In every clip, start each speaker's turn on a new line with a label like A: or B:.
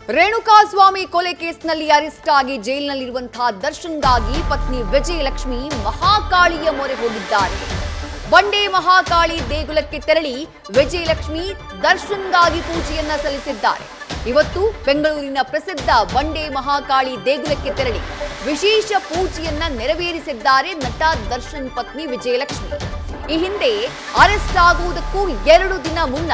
A: ರೇಣುಕಾಸ್ವಾಮಿ ಕೊಲೆ ಕೇಸ್ನಲ್ಲಿ ಅರೆಸ್ಟ್ ಆಗಿ ಜೈಲಿನಲ್ಲಿರುವಂತಹ ದರ್ಶನ್ಗಾಗಿ ಪತ್ನಿ ವಿಜಯಲಕ್ಷ್ಮಿ ಮಹಾಕಾಳಿಯ ಮೊರೆ ಹೋಗಿದ್ದಾರೆ. ಬಂಡೆ ಮಹಾಕಾಳಿ ದೇಗುಲಕ್ಕೆ ತೆರಳಿ ವಿಜಯಲಕ್ಷ್ಮಿ ದರ್ಶನ್ಗಾಗಿ ಪೂಜೆಯನ್ನ ಸಲ್ಲಿಸಿದ್ದಾರೆ. ಇವತ್ತು ಬೆಂಗಳೂರಿನ ಪ್ರಸಿದ್ಧ ಬಂಡೆ ಮಹಾಕಾಳಿ ದೇಗುಲಕ್ಕೆ ತೆರಳಿ ವಿಶೇಷ ಪೂಜೆಯನ್ನ ನೆರವೇರಿಸಿದ್ದಾರೆ ನಟ ದರ್ಶನ್ ಪತ್ನಿ ವಿಜಯಲಕ್ಷ್ಮಿ. ಈ ಹಿಂದೆ ಅರೆಸ್ಟ್ ಆಗುವುದಕ್ಕೂ 2 ದಿನ ಮುನ್ನ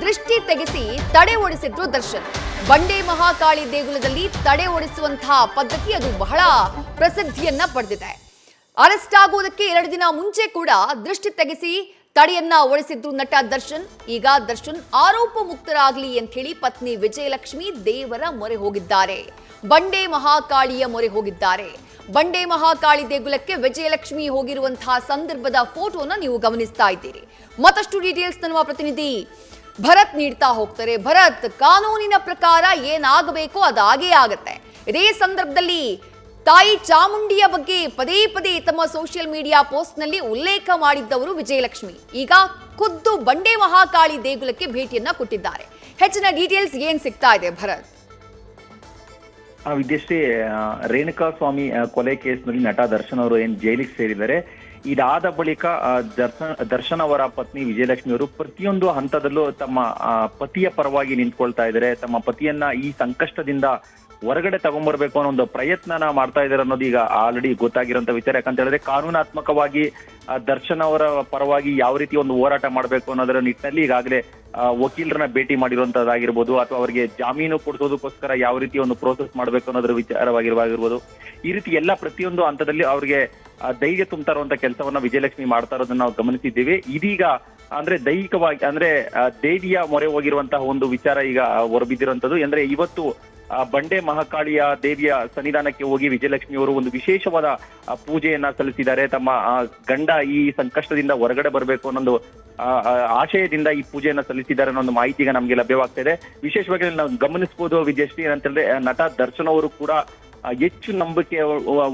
A: ದೃಷ್ಟಿ ತೆಗೆಸಿ ತಡೆ ಓಡಿಸಿದ್ರು ದರ್ಶನ್. ಬಂಡೆ ಮಹಾಕಾಳಿ ದೇಗುಲದಲ್ಲಿ ತಡೆ ಓಡಿಸುವಂತಹ ಪದ್ಧತಿ ಅದು ಬಹಳ ಪ್ರಸಿದ್ಧಿಯನ್ನ ಪಡೆದಿದೆ. ಅರೆಸ್ಟ್ ಆಗುವುದಕ್ಕೆ 2 ದಿನ ಮುಂಚೆ ಕೂಡ ದೃಷ್ಟಿ ತೆಗೆಸಿ ತಡೆಯನ್ನ ಓಡಿಸಿದ್ರು ನಟ ದರ್ಶನ್. ಈಗ ದರ್ಶನ್ ಆರೋಪ ಮುಕ್ತರಾಗಲಿ ಅಂತ ಹೇಳಿ ಪತ್ನಿ ವಿಜಯಲಕ್ಷ್ಮಿ ದೇವರ ಮೊರೆ ಹೋಗಿದ್ದಾರೆ. ಬಂಡೆ ಮಹಾಕಾಳಿಯ ಮೊರೆ ಹೋಗಿದ್ದಾರೆ. ಬಂಡೆ ಮಹಾಕಾಳಿ ದೇಗುಲಕ್ಕೆ ವಿಜಯಲಕ್ಷ್ಮಿ ಹೋಗಿರುವಂತಹ ಸಂದರ್ಭದ ಫೋಟೋನ ನೀವು ಗಮನಿಸ್ತಾ ಇದ್ದೀರಿ. ಮತ್ತಷ್ಟು ಡೀಟೇಲ್ಸ್ ನಮ್ಮ ಪ್ರತಿನಿಧಿ ಭರತ್ ನೀಡ್ತಾ ಹೋಗ್ತಾರೆ. ಭರತ್, ಕಾನೂನಿನ ಪ್ರಕಾರ ಏನಾಗಬೇಕೋ ಅದಾಗೇ ಆಗತ್ತೆ. ಇದೇ ಸಂದರ್ಭದಲ್ಲಿ ತಾಯಿ ಚಾಮುಂಡಿಯ ಬಗ್ಗೆ ಪದೇ ಪದೇ ತಮ್ಮ ಸೋಷಿಯಲ್ ಮೀಡಿಯಾ ಪೋಸ್ಟ್ ನಲ್ಲಿ ಉಲ್ಲೇಖ ಮಾಡಿದ್ದವರು ವಿಜಯಲಕ್ಷ್ಮಿ ಈಗ ಖುದ್ದು ಬಂಡೆ ಮಹಾಕಾಳಿ ದೇಗುಲಕ್ಕೆ ಭೇಟಿಯನ್ನ ಕೊಟ್ಟಿದ್ದಾರೆ. ಹೆಚ್ಚಿನ ಡೀಟೇಲ್ಸ್ ಏನ್ ಸಿಗ್ತಾ ಇದೆ ಭರತ್?
B: ವಿದ್ಯಶ್ರೀ, ರೇಣುಕಾಸ್ವಾಮಿ ಕೊಲೆ ಕೇಸ್ನಲ್ಲಿ ನಟ ದರ್ಶನ್ ಅವರು ಏನ್ ಜೈಲಿಗೆ ಸೇರಿದ್ದಾರೆ. ಇದಾದ ಬಳಿಕ ದರ್ಶನ್ ಅವರ ಪತ್ನಿ ವಿಜಯಲಕ್ಷ್ಮಿ ಅವರು ಪ್ರತಿಯೊಂದು ಹಂತದಲ್ಲೂ ತಮ್ಮ ಪತಿಯ ಪರವಾಗಿ ನಿಂತ್ಕೊಳ್ತಾ ಇದ್ದಾರೆ. ತಮ್ಮ ಪತಿಯನ್ನ ಈ ಸಂಕಷ್ಟದಿಂದ ಹೊರಗಡೆ ತಗೊಂಡ್ಬರ್ಬೇಕು ಅನ್ನೋ ಒಂದು ಪ್ರಯತ್ನನ ಮಾಡ್ತಾ ಇದ್ದಾರೆ ಅನ್ನೋದು ಈಗ ಆಲ್ರೆಡಿ ಗೊತ್ತಾಗಿರೋಂಥ ವಿಚಾರ. ಯಾಕಂತ ಹೇಳಿದ್ರೆ ಕಾನೂನಾತ್ಮಕವಾಗಿ ದರ್ಶನ್ ಅವರ ಪರವಾಗಿ ಯಾವ ರೀತಿ ಒಂದು ಹೋರಾಟ ಮಾಡಬೇಕು ಅನ್ನೋದರ ನಿಟ್ಟಿನಲ್ಲಿ ಈಗಾಗಲೇ ವಕೀಲರನ್ನ ಭೇಟಿ ಮಾಡಿರುವಂತದ್ದಾಗಿರ್ಬೋದು, ಅಥವಾ ಅವರಿಗೆ ಜಾಮೀನು ಕೊಡಿಸೋದಕ್ಕೋಸ್ಕರ ಯಾವ ರೀತಿ ಒಂದು ಪ್ರೋಸೆಸ್ ಮಾಡಬೇಕು ಅನ್ನೋದ್ರ ವಿಚಾರವಾಗಿರ್ಬೋದು, ಈ ರೀತಿ ಎಲ್ಲ ಪ್ರತಿಯೊಂದು ಹಂತದಲ್ಲಿ ಅವ್ರಿಗೆ ಧೈರ್ಯ ತುಂಬ್ತಾ ಇರುವಂತ ಕೆಲಸವನ್ನ ವಿಜಯಲಕ್ಷ್ಮಿ ಮಾಡ್ತಾ ಇರೋದನ್ನ ನಾವು ಗಮನಿಸಿದ್ದೀವಿ. ಇದೀಗ ಅಂದ್ರೆ ದೈಹಿಕವಾಗಿ ಅಂದ್ರೆ ದೇವಿಯ ಮೊರೆ ಹೋಗಿರುವಂತಹ ಒಂದು ವಿಚಾರ ಈಗ ಹೊರಬಿದ್ದಿರುವಂತದ್ದು. ಅಂದ್ರೆ ಇವತ್ತು ಬಂಡೆ ಮಹಾಕಾಳಿಯ ದೇವಿಯ ಸನ್ನಿಧಾನಕ್ಕೆ ಹೋಗಿ ವಿಜಯಲಕ್ಷ್ಮಿ ಅವರು ಒಂದು ವಿಶೇಷವಾದ ಪೂಜೆಯನ್ನ ಸಲ್ಲಿಸಿದ್ದಾರೆ. ತಮ್ಮ ಗಂಡ ಈ ಸಂಕಷ್ಟದಿಂದ ಹೊರಗಡೆ ಬರಬೇಕು ಅನ್ನೊಂದು ಆಶಯದಿಂದ ಈ ಪೂಜೆಯನ್ನ ಸಲ್ಲಿಸಿದ್ದಾರೆ ಅನ್ನೋ ಒಂದು ಮಾಹಿತಿ ಈಗ ನಮ್ಗೆ ಲಭ್ಯವಾಗ್ತಾ ಇದೆ. ವಿಶೇಷವಾಗಿ ನಾವು ಗಮನಿಸಬಹುದು ವಿಜಯಶ್ರೀ, ಏನಂತ ಹೇಳಿದ್ರೆ ನಟ ದರ್ಶನ್ ಅವರು ಕೂಡ ಹೆಚ್ಚು ನಂಬಿಕೆ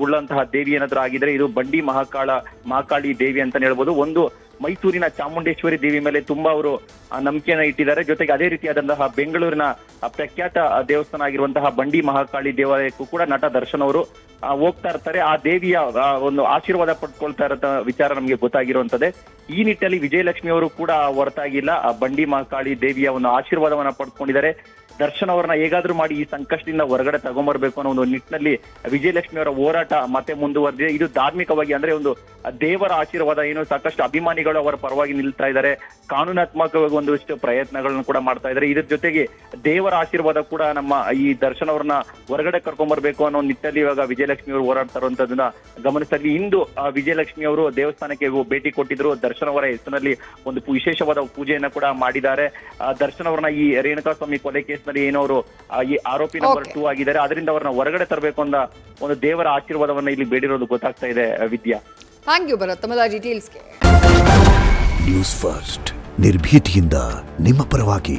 B: ಉಳ್ಳಂತಹ ದೇವಿ ಏನಾದ್ರೂ ಆಗಿದ್ರೆ ಇದು ಬಂಡಿ ಮಹಾಕಾಳಿ ದೇವಿ ಅಂತಾನೆ ಹೇಳ್ಬೋದು. ಒಂದು ಮೈಸೂರಿನ ಚಾಮುಂಡೇಶ್ವರಿ ದೇವಿ ಮೇಲೆ ತುಂಬಾ ಅವರು ನಂಬಿಕೆಯನ್ನ ಇಟ್ಟಿದ್ದಾರೆ. ಜೊತೆಗೆ ಅದೇ ರೀತಿಯಾದಂತಹ ಬೆಂಗಳೂರಿನ ಪ್ರಖ್ಯಾತ ದೇವಸ್ಥಾನ ಆಗಿರುವಂತಹ ಬಂಡಿ ಮಹಾಕಾಳಿ ದೇವಾಲಯಕ್ಕೂ ಕೂಡ ನಟ ದರ್ಶನ್ ಅವರು ಹೋಗ್ತಾ ಇರ್ತಾರೆ. ಆ ದೇವಿಯ ಒಂದು ಆಶೀರ್ವಾದ ಪಡ್ಕೊಳ್ತಾ ಇರೋ ವಿಚಾರ ನಮ್ಗೆ ಗೊತ್ತಾಗಿರುವಂತದ್ದೇ. ಈ ನಿಟ್ಟಿನಲ್ಲಿ ವಿಜಯಲಕ್ಷ್ಮಿ ಅವರು ಕೂಡ ಹೊರತಾಗಿಲ್ಲ, ಆ ಬಂಡಿ ಮಹಾಕಾಳಿ ದೇವಿಯ ಒಂದು ಆಶೀರ್ವಾದವನ್ನ ಪಡ್ಕೊಂಡಿದ್ದಾರೆ. ದರ್ಶನ್ ಅವರನ್ನ ಹೇಗಾದ್ರೂ ಮಾಡಿ ಈ ಸಂಕಷ್ಟದಿಂದ ಹೊರಗಡೆ ತಗೊಂಡ್ಬರ್ಬೇಕು ಅನ್ನೋ ಒಂದು ನಿಟ್ಟಿನಲ್ಲಿ ವಿಜಯಲಕ್ಷ್ಮಿ ಅವರ ಹೋರಾಟ ಮತ್ತೆ ಮುಂದುವರೆದಿದೆ. ಇದು ಧಾರ್ಮಿಕವಾಗಿ ಅಂದ್ರೆ ಒಂದು ದೇವರ ಆಶೀರ್ವಾದ ಏನು, ಸಾಕಷ್ಟು ಅಭಿಮಾನಿಗಳು ಅವರ ಪರವಾಗಿ ನಿಲ್ತಾ ಇದ್ದಾರೆ. ಕಾನೂನಾತ್ಮಕವಾಗಿ ಒಂದಷ್ಟು ಪ್ರಯತ್ನಗಳನ್ನು ಕೂಡ ಮಾಡ್ತಾ ಇದ್ದಾರೆ. ಇದ್ರ ಜೊತೆಗೆ ದೇವರ ಆಶೀರ್ವಾದ ಕೂಡ ನಮ್ಮ ಈ ದರ್ಶನ್ ಅವರನ್ನ ಹೊರಗಡೆ ಕರ್ಕೊಂಡ್ಬರ್ಬೇಕು ಅನ್ನೋ ನಿಟ್ಟಿನಲ್ಲಿ ಇವಾಗ ವಿಜಯಲಕ್ಷ್ಮಿ ಅವರು ಹೋರಾಡ್ತಾ ಇರುವಂತದನ್ನ ಗಮನಿಸ್ತಾ ಇದ್ವಿ. ಇಂದು ವಿಜಯಲಕ್ಷ್ಮಿ ಅವರು ದೇವಸ್ಥಾನಕ್ಕೆ ಭೇಟಿ ಕೊಟ್ಟಿದ್ರು. ದರ್ಶನ್ ಅವರ ಹೆಸರಿನಲ್ಲಿ ಒಂದು ವಿಶೇಷವಾದ ಪೂಜೆಯನ್ನ ಕೂಡ ಮಾಡಿದ್ದಾರೆ. ದರ್ಶನ್ ಅವರನ್ನ ಈ ರೇಣುಕಾಸ್ವಾಮಿ ಕೊಲೆ ಕೇಸ್ನಲ್ಲಿ ಏನವರು ಈ ಆರೋಪಿ ನಂಬರ್ 2 ಆಗಿದ್ದಾರೆ, ಅದರಿಂದ ಅವರನ್ನ ಹೊರಗಡೆ ತರಬೇಕು ಅಂತ ಒಂದು ದೇವರ ಆಶೀರ್ವಾದವನ್ನ ಇಲ್ಲಿ ಬೇಡಿರೋದು ಗೊತ್ತಾಗ್ತಾ ಇದೆ. ವಿದ್ಯಾ,
A: ಥ್ಯಾಂಕ್ ಯು ಭರತ್ ತಮ್ಮ ಡೀಟೇಲ್ಸ್ಗೆ.
C: ನ್ಯೂಸ್ ಫಸ್ಟ್ ನಿರ್ಭೀತಿಯಿಂದ ನಿಮ್ಮ ಪರವಾಗಿ.